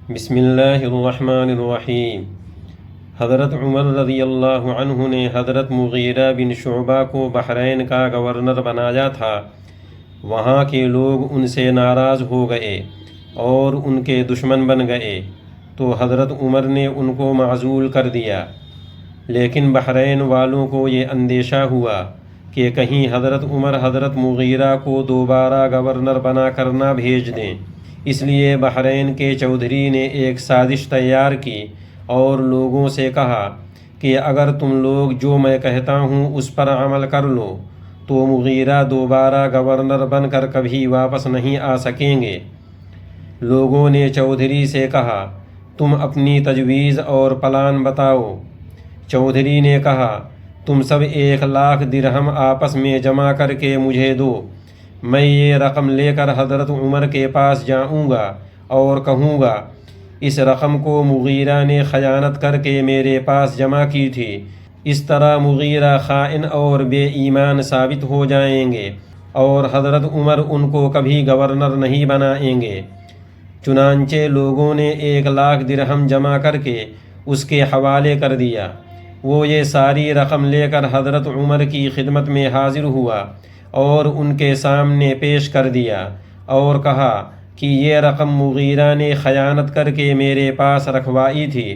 بسم اللہ الرحمن الرحیم۔ حضرت عمر رضی اللہ عنہ نے حضرت مغیرہ بن شعبہ کو بحرین کا گورنر بنایا تھا۔ وہاں کے لوگ ان سے ناراض ہو گئے اور ان کے دشمن بن گئے، تو حضرت عمر نے ان کو معزول کر دیا۔ لیکن بحرین والوں کو یہ اندیشہ ہوا کہ کہیں حضرت عمر حضرت مغیرہ کو دوبارہ گورنر بنا کر نہ بھیج دیں، اس لیے بحرین کے چودھری نے ایک سازش تیار کی اور لوگوں سے کہا کہ اگر تم لوگ جو میں کہتا ہوں اس پر عمل کر لو تو مغیرہ دوبارہ گورنر بن کر کبھی واپس نہیں آ سکیں گے۔ لوگوں نے چودھری سے کہا، تم اپنی تجویز اور پلان بتاؤ۔ چودھری نے کہا، تم سب 1,00,000 درہم آپس میں جمع کر کے مجھے دو، میں یہ رقم لے کر حضرت عمر کے پاس جاؤں گا اور کہوں گا اس رقم کو مغیرہ نے خیانت کر کے میرے پاس جمع کی تھی۔ اس طرح مغیرہ خائن اور بے ایمان ثابت ہو جائیں گے اور حضرت عمر ان کو کبھی گورنر نہیں بنائیں گے۔ چنانچہ لوگوں نے 1,00,000 درہم جمع کر کے اس کے حوالے کر دیا۔ وہ یہ ساری رقم لے کر حضرت عمر کی خدمت میں حاضر ہوا اور ان کے سامنے پیش کر دیا اور کہا کہ یہ رقم مغیرہ نے خیانت کر کے میرے پاس رکھوائی تھی۔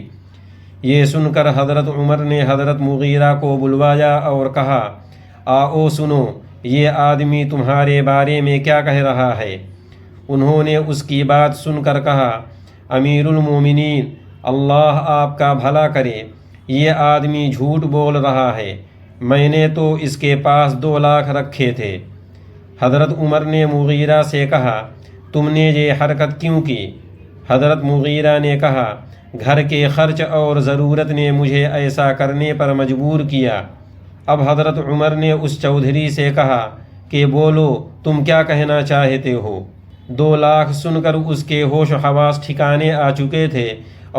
یہ سن کر حضرت عمر نے حضرت مغیرہ کو بلوایا اور کہا، آؤ سنو یہ آدمی تمہارے بارے میں کیا کہہ رہا ہے۔ انہوں نے اس کی بات سن کر کہا، امیر المومنین، اللہ آپ کا بھلا کرے، یہ آدمی جھوٹ بول رہا ہے، میں نے تو اس کے پاس 2,00,000 رکھے تھے۔ حضرت عمر نے مغیرہ سے کہا، تم نے یہ حرکت کیوں کی؟ حضرت مغیرہ نے کہا، گھر کے خرچ اور ضرورت نے مجھے ایسا کرنے پر مجبور کیا۔ اب حضرت عمر نے اس چودھری سے کہا کہ بولو تم کیا کہنا چاہتے ہو۔ 2,00,000 سن کر اس کے ہوش و حواس ٹھکانے آ چکے تھے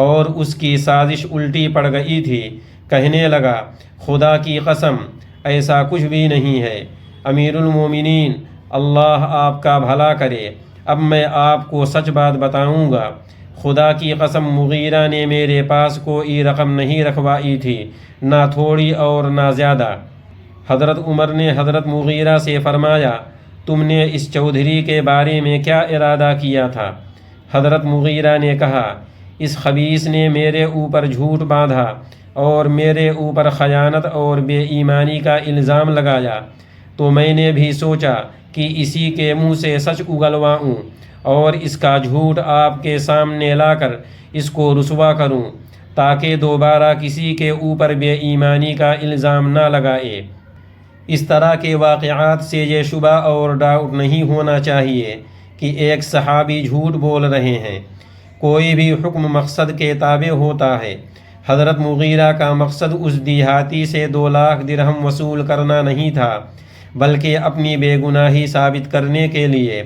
اور اس کی سازش الٹی پڑ گئی تھی۔ کہنے لگا، خدا کی قسم ایسا کچھ بھی نہیں ہے، امیر المومنین، اللہ آپ کا بھلا کرے، اب میں آپ کو سچ بات بتاؤں گا۔ خدا کی قسم مغیرہ نے میرے پاس کوئی رقم نہیں رکھوائی تھی، نہ تھوڑی اور نہ زیادہ۔ حضرت عمر نے حضرت مغیرہ سے فرمایا، تم نے اس چودھری کے بارے میں کیا ارادہ کیا تھا؟ حضرت مغیرہ نے کہا، اس خبیث نے میرے اوپر جھوٹ باندھا اور میرے اوپر خیانت اور بے ایمانی کا الزام لگایا، تو میں نے بھی سوچا کہ اسی کے منہ سے سچ اگلواؤں اور اس کا جھوٹ آپ کے سامنے لا کر اس کو رسوا کروں، تاکہ دوبارہ کسی کے اوپر بے ایمانی کا الزام نہ لگائے۔ اس طرح کے واقعات سے یہ شبہ اور ڈاؤٹ نہیں ہونا چاہیے کہ ایک صحابی جھوٹ بول رہے ہیں۔ کوئی بھی حکم مقصد کے تابع ہوتا ہے۔ حضرت مغیرہ کا مقصد اس دیہاتی سے 2,00,000 درہم وصول کرنا نہیں تھا، بلکہ اپنی بے گناہی ثابت کرنے کے لیے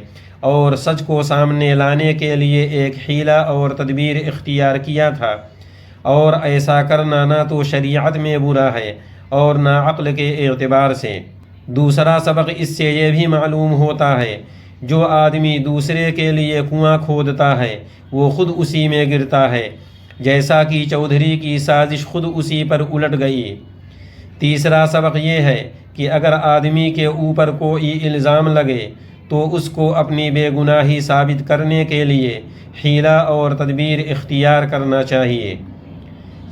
اور سچ کو سامنے لانے کے لیے ایک حیلہ اور تدبیر اختیار کیا تھا، اور ایسا کرنا نہ تو شریعت میں برا ہے اور نہ عقل کے اعتبار سے۔ دوسرا سبق اس سے یہ بھی معلوم ہوتا ہے، جو آدمی دوسرے کے لیے کنواں کھودتا ہے وہ خود اسی میں گرتا ہے، جیسا کہ چودھری کی سازش خود اسی پر الٹ گئی۔ تیسرا سبق یہ ہے کہ اگر آدمی کے اوپر کوئی الزام لگے تو اس کو اپنی بے گناہی ثابت کرنے کے لیے حیلہ اور تدبیر اختیار کرنا چاہیے۔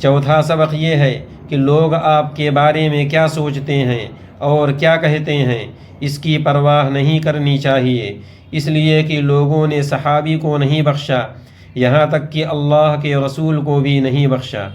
چوتھا سبق یہ ہے کہ لوگ آپ کے بارے میں کیا سوچتے ہیں اور کیا کہتے ہیں اس کی پرواہ نہیں کرنی چاہیے، اس لیے کہ لوگوں نے صحابی کو نہیں بخشا، یہاں تک کہ اللہ کے رسول کو بھی نہیں بخشا۔